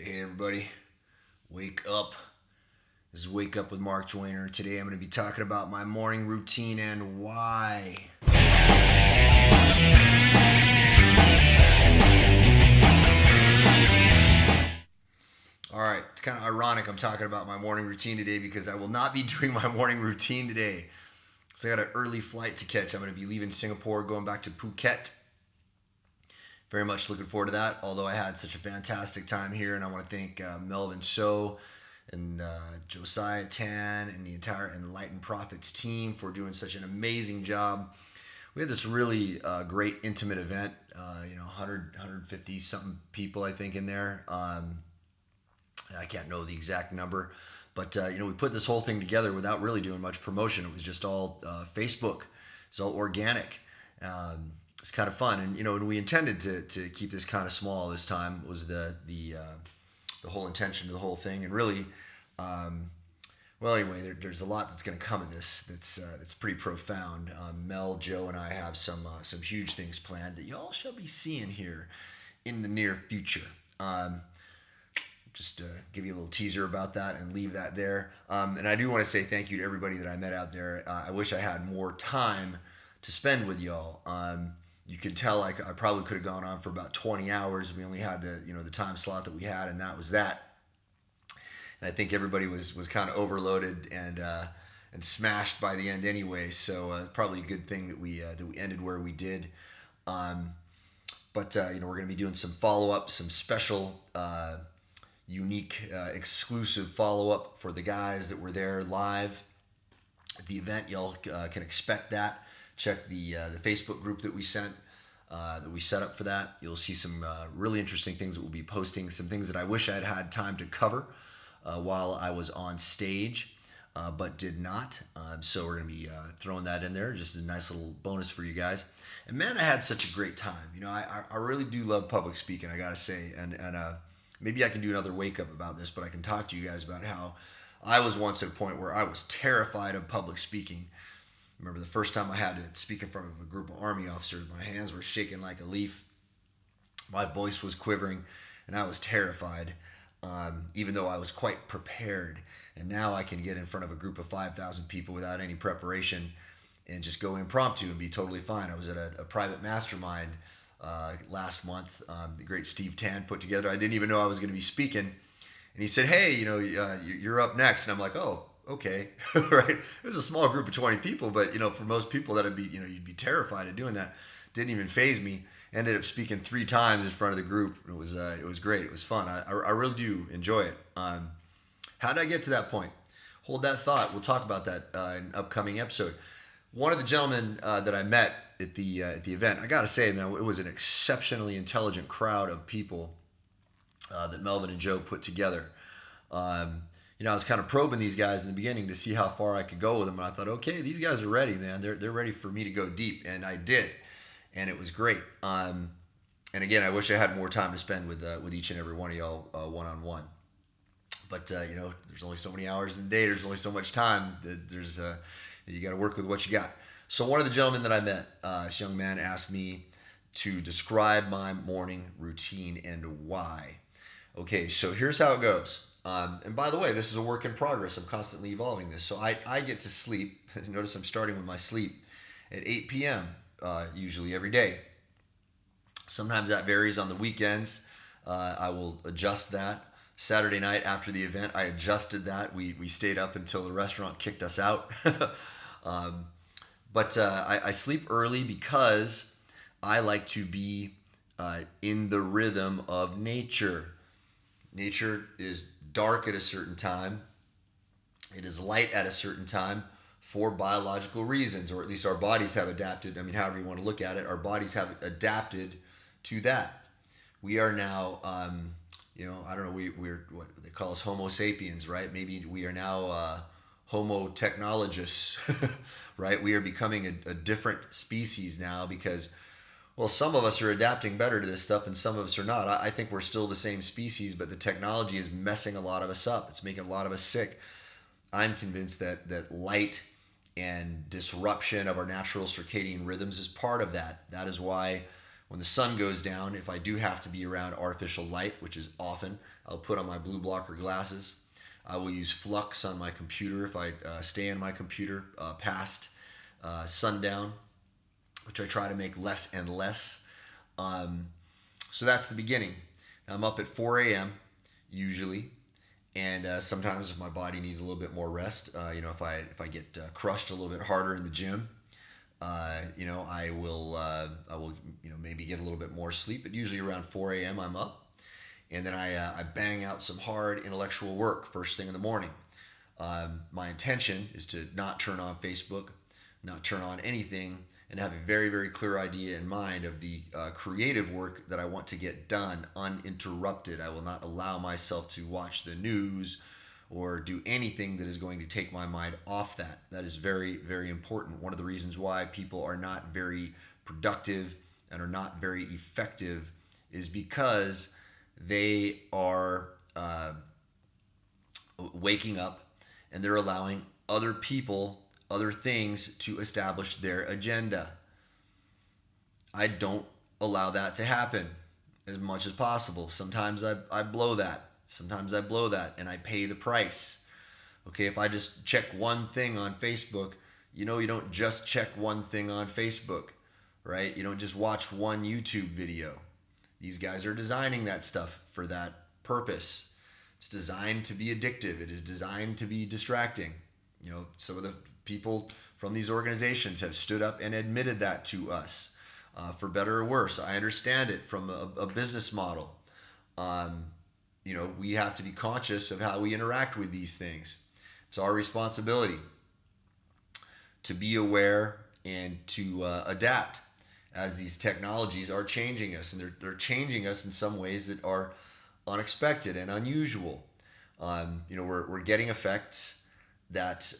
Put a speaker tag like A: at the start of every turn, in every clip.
A: Hey everybody, wake up. This is Wake Up with Mark Joyner. Today I'm going to be talking about my morning routine and why. Alright, it's kind of ironic I'm talking about my morning routine today because I will not be doing my morning routine today. So I got an early flight to catch. I'm going to be leaving Singapore, going back to Phuket. Very much looking forward to that, although I had such a fantastic time here, and I want to thank Melvin So and Josiah Tan and the entire Enlightened Profits team for doing such an amazing job. We had this really great intimate event, 150 something people I think in there. I can't know the exact number, but we put this whole thing together without really doing much promotion. It was just all Facebook. It's all organic. It's kind of fun, and we intended to keep this kind of small this time. Was the whole intention of the whole thing, and really, anyway, there's a lot that's going to come of this. That's pretty profound. Mel, Joe, and I have some huge things planned that y'all shall be seeing here in the near future. Just give you a little teaser about that and leave that there. And I do want to say thank you to everybody that I met out there. I wish I had more time to spend with y'all. You could tell I probably could have gone on for about 20 hours. We only had the time slot that we had, and that was that. And I think everybody was kind of overloaded and smashed by the end anyway. So probably a good thing that we ended where we did. But we're going to be doing some follow up, some special, unique, exclusive follow up for the guys that were there live at the event. Y'all can expect that. Check the Facebook group that we set up for that. You'll see some really interesting things that we'll be posting. Some things that I wish I had time to cover while I was on stage, but did not. So we're gonna be throwing that in there, just a nice little bonus for you guys. And man, I had such a great time. I really do love public speaking. I gotta say, and maybe I can do another wake up about this, but I can talk to you guys about how I was once at a point where I was terrified of public speaking. I remember the first time I had to speak in front of a group of Army officers. My hands were shaking like a leaf. My voice was quivering, and I was terrified, even though I was quite prepared. And now I can get in front of a group of 5,000 people without any preparation and just go impromptu and be totally fine. I was at a private mastermind last month. The great Steve Tan put together. I didn't even know I was going to be speaking. And he said, hey, you're up next. And I'm like, oh, okay, right. It was a small group of 20 people, but for most people that'd be, you'd be terrified of doing that. Didn't even faze me. Ended up speaking 3 times in front of the group. It was great. It was fun. I really do enjoy it. How did I get to that point? Hold that thought. We'll talk about that in an upcoming episode. One of the gentlemen that I met at the event, I gotta say, man, it was an exceptionally intelligent crowd of people that Melvin and Joe put together. I was kind of probing these guys in the beginning to see how far I could go with them. And I thought, okay, these guys are ready, man. They're ready for me to go deep. And I did. And it was great. And again, I wish I had more time to spend with each and every one of y'all one-on-one. But, there's only so many hours in the day. There's only so much time. You got to work with what you got. So one of the gentlemen that I met, this young man asked me to describe my morning routine and why. Okay, so here's how it goes. And by the way, this is a work in progress. I'm constantly evolving this. So I get to sleep. Notice I'm starting with my sleep at 8 p.m. Usually every day. Sometimes that varies on the weekends. I will adjust that. Saturday night after the event, I adjusted that. We stayed up until the restaurant kicked us out. But I sleep early because I like to be in the rhythm of nature. Nature is dark at a certain time. It is light at a certain time for biological reasons, or at least our bodies have adapted. I mean, however you want to look at it, our bodies have adapted to that. We are now, I don't know, we're what they call us Homo sapiens, right? Maybe we are now Homo technologists, right? We are becoming a different species now because, well, some of us are adapting better to this stuff and some of us are not. I think we're still the same species, but the technology is messing a lot of us up. It's making a lot of us sick. I'm convinced that light and disruption of our natural circadian rhythms is part of that. That is why When the sun goes down, if I do have to be around artificial light, which is often, I'll put on my blue blocker glasses. I will use flux on my computer if I stay in my computer past sundown, which I try to make less and less. So that's the beginning. I'm up at 4 a.m. usually, and sometimes if my body needs a little bit more rest, if I get crushed a little bit harder in the gym, I will maybe get a little bit more sleep. But usually around 4 a.m. I'm up, and then I bang out some hard intellectual work first thing in the morning. My intention is to not turn on Facebook, not turn on anything, and have a very, very clear idea in mind of the creative work that I want to get done uninterrupted. I will not allow myself to watch the news or do anything that is going to take my mind off that. That is very, very important. One of the reasons why people are not very productive and are not very effective is because they are waking up and they're allowing other people, other things to establish their agenda. I don't allow that to happen as much as possible. Sometimes I blow that. Sometimes I blow that and I pay the price. Okay, if I just check one thing on Facebook, you don't just check one thing on Facebook, right? You don't just watch one YouTube video. These guys are designing that stuff for that purpose. It's designed to be addictive. It is designed to be distracting. Some of the people from these organizations have stood up and admitted that to us, for better or worse. I understand it from a business model. We have to be conscious of how we interact with these things. It's our responsibility to be aware and to adapt as these technologies are changing us, and they're changing us in some ways that are unexpected and unusual. We're getting effects that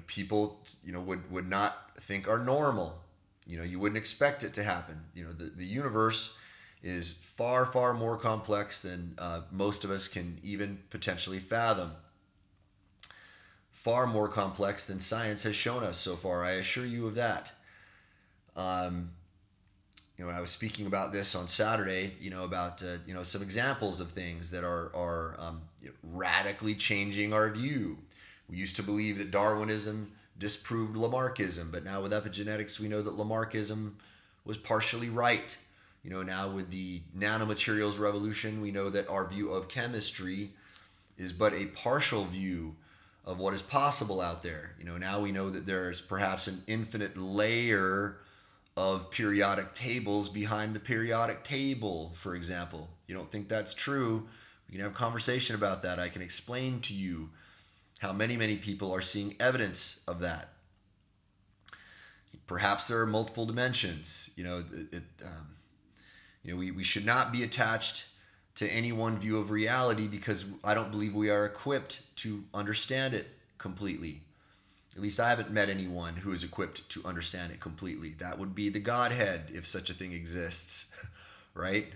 A: people would not think are normal. You wouldn't expect it to happen. The universe is far, far more complex than most of us can even potentially fathom. Far more complex than science has shown us so far. I assure you of that. I was speaking about this on Saturday, about some examples of things that are radically changing our view. We used to believe that Darwinism disproved Lamarckism, but now with epigenetics, we know that Lamarckism was partially right. Now with the nanomaterials revolution, we know that our view of chemistry is but a partial view of what is possible out there. Now we know that there's perhaps an infinite layer of periodic tables behind the periodic table, for example. You don't think that's true? We can have a conversation about that. I can explain to you how many, many people are seeing evidence of that. Perhaps there are multiple dimensions. We should not be attached to any one view of reality, because I don't believe we are equipped to understand it completely. At least I haven't met anyone who is equipped to understand it completely. That would be the Godhead, if such a thing exists, right?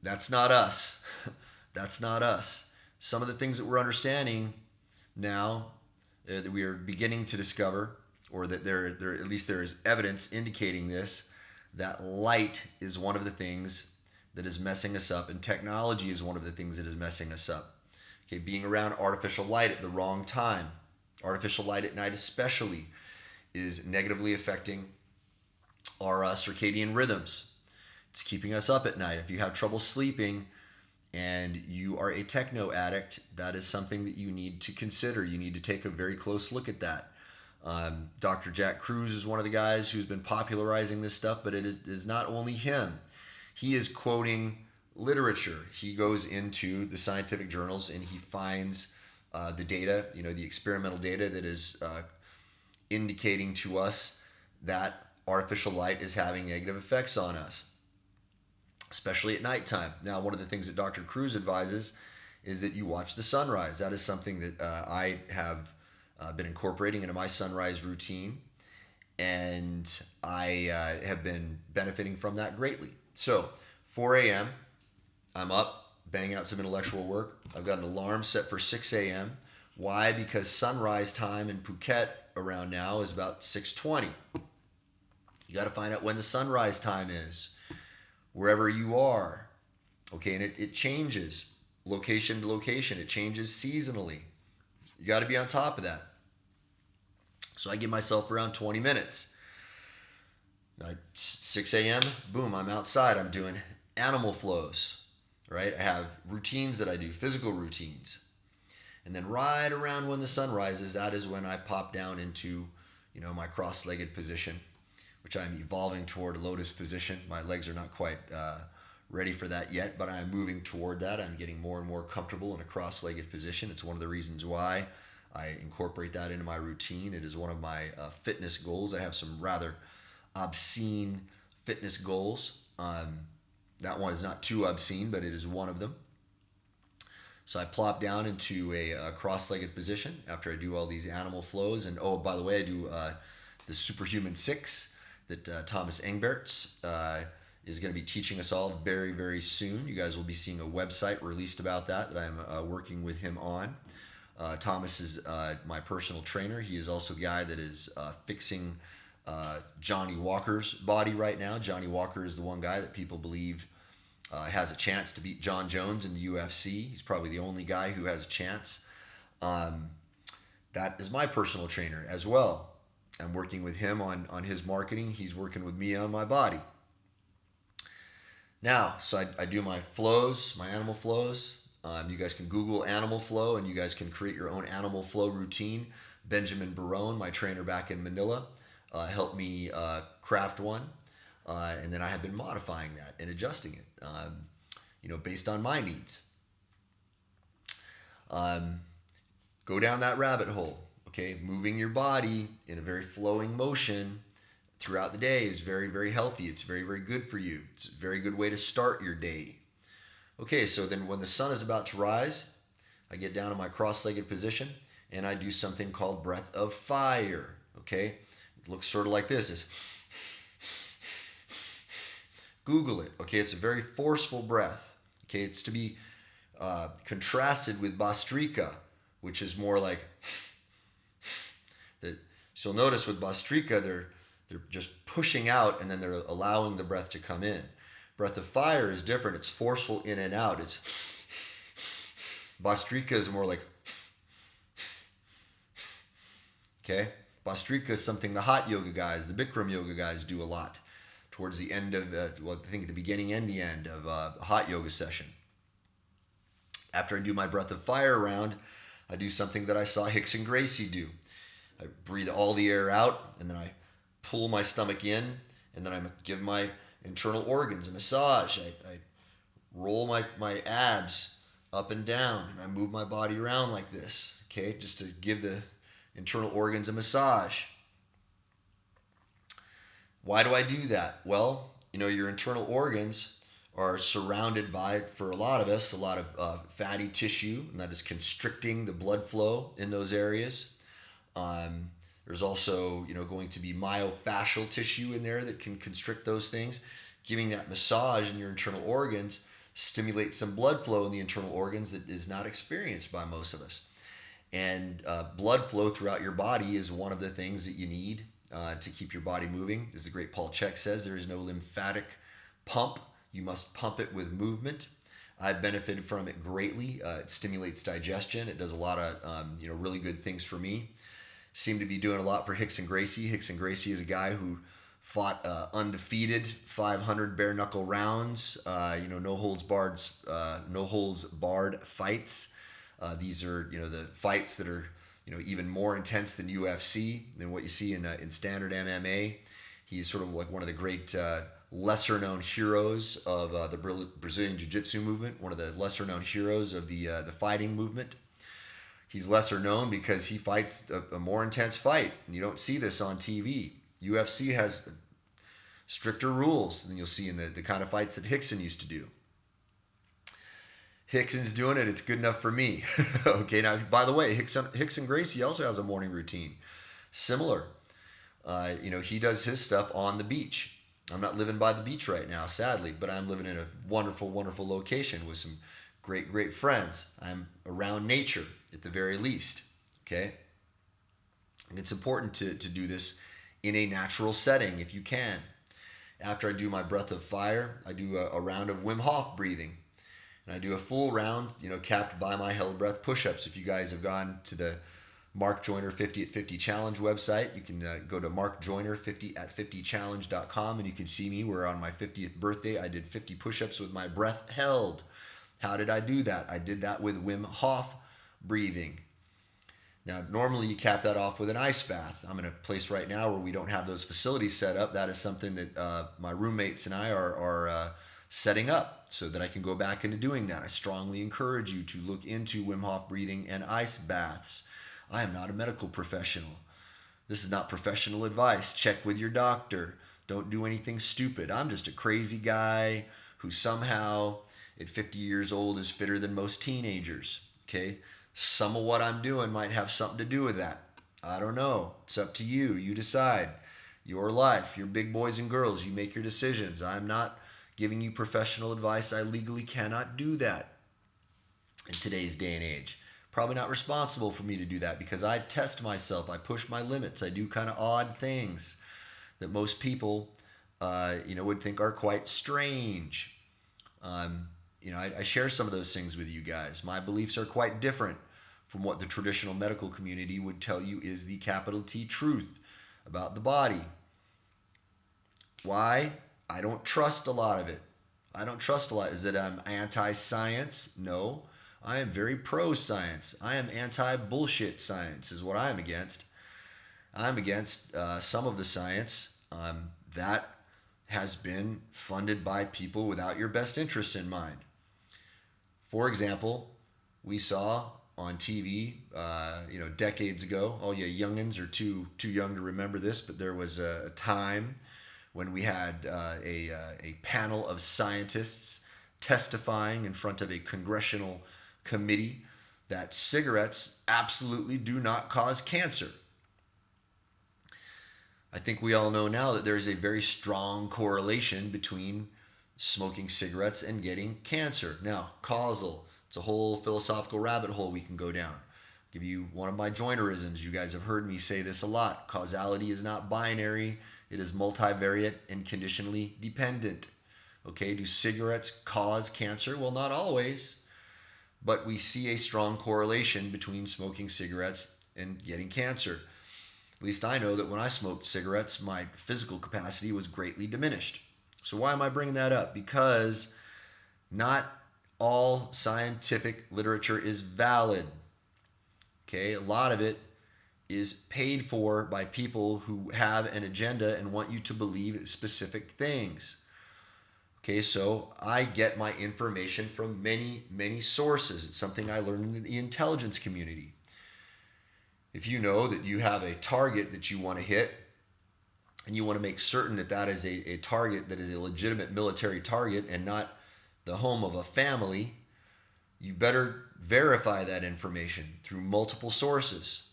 A: That's not us. That's not us. Some of the things that we're understanding now, that we are beginning to discover, or that at least there is evidence indicating this, that light is one of the things that is messing us up, and technology is one of the things that is messing us up. Okay, being around artificial light at the wrong time, artificial light at night especially, is negatively affecting our circadian rhythms. It's keeping us up at night. If you have trouble sleeping and you are a techno addict, that is something that you need to consider. You need to take a very close look at that. Dr. Jack Kruse is one of the guys who's been popularizing this stuff, but it is not only him. He is quoting literature. He goes into the scientific journals and he finds the data, the experimental data that is indicating to us that artificial light is having negative effects on us, especially at nighttime. Now, one of the things that Dr. Kruse advises is that you watch the sunrise. That is something that I have been incorporating into my sunrise routine, and I have been benefiting from that greatly. So, 4 a.m., I'm up, bang out some intellectual work. I've got an alarm set for 6 a.m. Why? Because sunrise time in Phuket around now is about 6:20. You got to find out when the sunrise time is, wherever you are. Okay, and it changes location to location. It changes seasonally. You got to be on top of that. So I give myself around 20 minutes. 6 a.m., boom, I'm outside. I'm doing animal flows, right? I have routines that I do, physical routines. And then right around when the sun rises, that is when I pop down into, my cross-legged position, which I'm evolving toward a lotus position. My legs are not quite ready for that yet, but I'm moving toward that. I'm getting more and more comfortable in a cross-legged position. It's one of the reasons why I incorporate that into my routine. It is one of my fitness goals. I have some rather obscene fitness goals. That one is not too obscene, but it is one of them. So I plop down into a cross-legged position after I do all these animal flows. And oh, by the way, I do the Superhuman 6 that Thomas Engberts is going to be teaching us all very, very soon. You guys will be seeing a website released about that I'm working with him on. Thomas is my personal trainer. He is also a guy that is fixing Johnny Walker's body right now. Johnny Walker is the one guy that people believe has a chance to beat John Jones in the UFC. He's probably the only guy who has a chance. That is my personal trainer as well. I'm working with him on his marketing. He's working with me on my body. Now, so I do my flows, my animal flows. You guys can Google animal flow and you guys can create your own animal flow routine. Benjamin Barone, my trainer back in Manila, helped me craft one. And then I have been modifying that and adjusting it, based on my needs. Go down that rabbit hole, okay? Moving your body in a very flowing motion throughout the day is very, very healthy. It's very, very good for you. It's a very good way to start your day. Okay, so then when the sun is about to rise, I get down in my cross-legged position and I do something called breath of fire, okay? It looks sort of like this. Google it, okay? It's a very forceful breath, okay? It's to be contrasted with Bastrika, which is more like that. So you'll notice with Bastrika, they're just pushing out and then they're allowing the breath to come in. Breath of fire is different. It's forceful in and out. It's Bastrika is more like, okay? Bastrika is something the hot yoga guys, the Bikram yoga guys do a lot towards the end of, I think the beginning and the end of a hot yoga session. After I do my breath of fire round, I do something that I saw Hickson Gracie do. I breathe all the air out, and then I pull my stomach in, and then I give my internal organs a massage. I roll my abs up and down, and I move my body around like this, okay, just to give the internal organs a massage. Why do I do that? Well, your internal organs are surrounded by, for a lot of us, a lot of fatty tissue, and that is constricting the blood flow in those areas. There's also, going to be myofascial tissue in there that can constrict those things. Giving that massage in your internal organs stimulates some blood flow in the internal organs that is not experienced by most of us. And blood flow throughout your body is one of the things that you need to keep your body moving. As the great Paul Chek says, there is no lymphatic pump. You must pump it with movement. I've benefited from it greatly. It stimulates digestion. It does a lot of really good things for me. Seem to be doing a lot for Hickson Gracie. Hickson Gracie is a guy who fought undefeated 500 bare knuckle rounds. No holds barred fights. These are the fights that are even more intense than UFC, than what you see in standard MMA. He's sort of like one of the great lesser known heroes of the Brazilian Jiu-Jitsu movement. One of the lesser known heroes of the fighting movement. He's lesser known because he fights a more intense fight, and you don't see this on TV. UFC has stricter rules than you'll see in the kind of fights that Hickson used to do. Hickson's doing it. It's good enough for me. Okay, now, by the way, Hickson Gracie also has a morning routine. Similar. He does his stuff on the beach. I'm not living by the beach right now, sadly, but I'm living in a wonderful, wonderful location with some great, great friends. I'm around nature at the very least, okay? And it's important to do this in a natural setting if you can. After I do my breath of fire, I do a round of Wim Hof breathing. And I do a full round, capped by my held breath push-ups. If you guys have gone to the Mark Joyner 50 at 50 Challenge website, you can go to markjoyner50at50challenge.com and you can see me where on my 50th birthday I did 50 push-ups with my breath held. How did I do that? I did that with Wim Hof breathing. Now, normally you cap that off with an ice bath. I'm in a place right now where we don't have those facilities set up. That is something that my roommates and I are setting up so that I can go back into doing that. I strongly encourage you to look into Wim Hof breathing and ice baths. I am not a medical professional. This is not professional advice. Check with your doctor. Don't do anything stupid. I'm just a crazy guy who somehow at 50 years old is fitter than most teenagers. Okay? Some of what I'm doing might have something to do with that. I don't know. It's up to you. You decide. Your life. You're big boys and girls. You make your decisions. I'm not giving you professional advice. I legally cannot do that in today's day and age. Probably not responsible for me to do that because I test myself. I push my limits. I do kind of odd things that most people, would think are quite strange. I share some of those things with you guys. My beliefs are quite different from what the traditional medical community would tell you is the capital T truth about the body. Why? I don't trust a lot of it. Is it I'm anti-science? No. I am very pro-science. I am anti-bullshit science is what I'm against. I'm against some of the science that has been funded by people without your best interest in mind. For example, we saw on TV, decades ago. All you youngins are too young to remember this, but there was a time when we had a panel of scientists testifying in front of a congressional committee that cigarettes absolutely do not cause cancer. I think we all know now that there is a very strong correlation between smoking cigarettes and getting cancer. Now, causal, it's a whole philosophical rabbit hole we can go down. I'll give you one of my Joynerisms. You guys have heard me say this a lot. Causality is not binary. It is multivariate and conditionally dependent. Okay, do cigarettes cause cancer? Well, not always, but we see a strong correlation between smoking cigarettes and getting cancer. At least I know that when I smoked cigarettes, my physical capacity was greatly diminished. So why am I bringing that up? Because not all scientific literature is valid. Okay, a lot of it is paid for by people who have an agenda and want you to believe specific things. Okay, so I get my information from many, many sources. It's something I learned in the intelligence community. If you know that you have a target that you want to hit, and you want to make certain that that is a target that is a legitimate military target and not the home of a family, you better verify that information through multiple sources.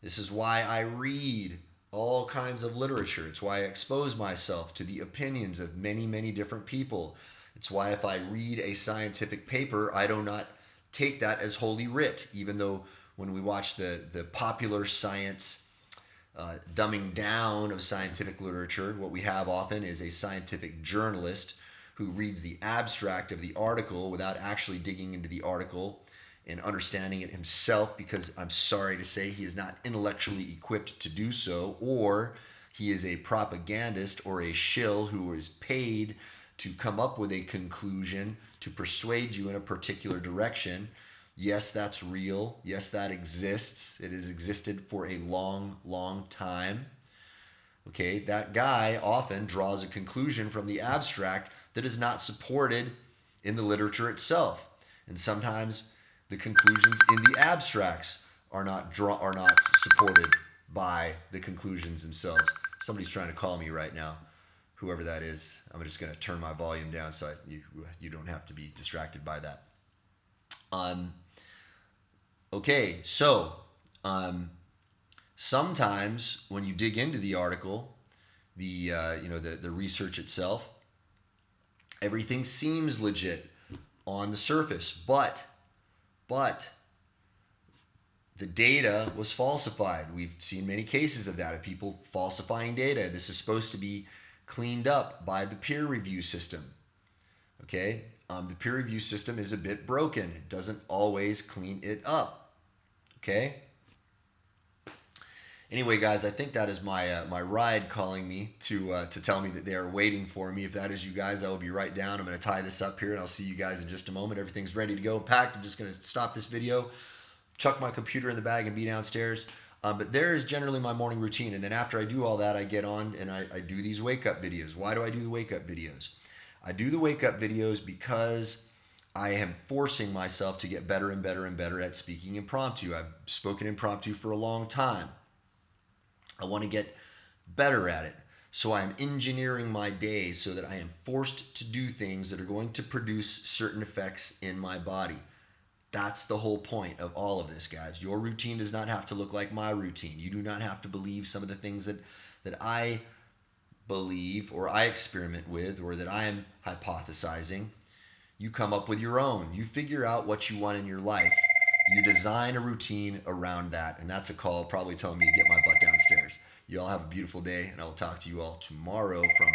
A: This is why I read all kinds of literature. It's why I expose myself to the opinions of many, many different people. It's why if I read a scientific paper, I do not take that as holy writ, even though when we watch the popular science dumbing down of scientific literature, what we have often is a scientific journalist who reads the abstract of the article without actually digging into the article and understanding it himself, because I'm sorry to say he is not intellectually equipped to do so, or he is a propagandist or a shill who is paid to come up with a conclusion to persuade you in a particular direction. Yes, that's real. Yes, that exists. It has existed for a long, long time. Okay, that guy often draws a conclusion from the abstract that is not supported in the literature itself. And sometimes the conclusions in the abstracts are not supported by the conclusions themselves. Somebody's trying to call me right now. Whoever that is, I'm just going to turn my volume down so you don't have to be distracted by that. Okay, so sometimes when you dig into the article, the research itself, everything seems legit on the surface, but the data was falsified. We've seen many cases of that, of people falsifying data. This is supposed to be cleaned up by the peer review system. Okay, the peer review system is a bit broken. It doesn't always clean it up. Okay. Anyway, guys, I think that is my ride calling me to tell me that they are waiting for me. If that is you guys, I will be right down. I'm going to tie this up here, and I'll see you guys in just a moment. Everything's ready to go, packed. I'm just going to stop this video, chuck my computer in the bag, and be downstairs. But there is generally my morning routine, and then after I do all that, I get on and I do these wake-up videos. Why do I do the wake-up videos? I do the wake-up videos because I am forcing myself to get better and better and better at speaking impromptu. I've spoken impromptu for a long time. I want to get better at it. So I'm engineering my day so that I am forced to do things that are going to produce certain effects in my body. That's the whole point of all of this, guys. Your routine does not have to look like my routine. You do not have to believe some of the things that I believe or I experiment with or that I am hypothesizing. You come up with your own. You figure out what you want in your life. You design a routine around that. And that's a call probably telling me to get my butt downstairs. You all have a beautiful day, and I will talk to you all tomorrow from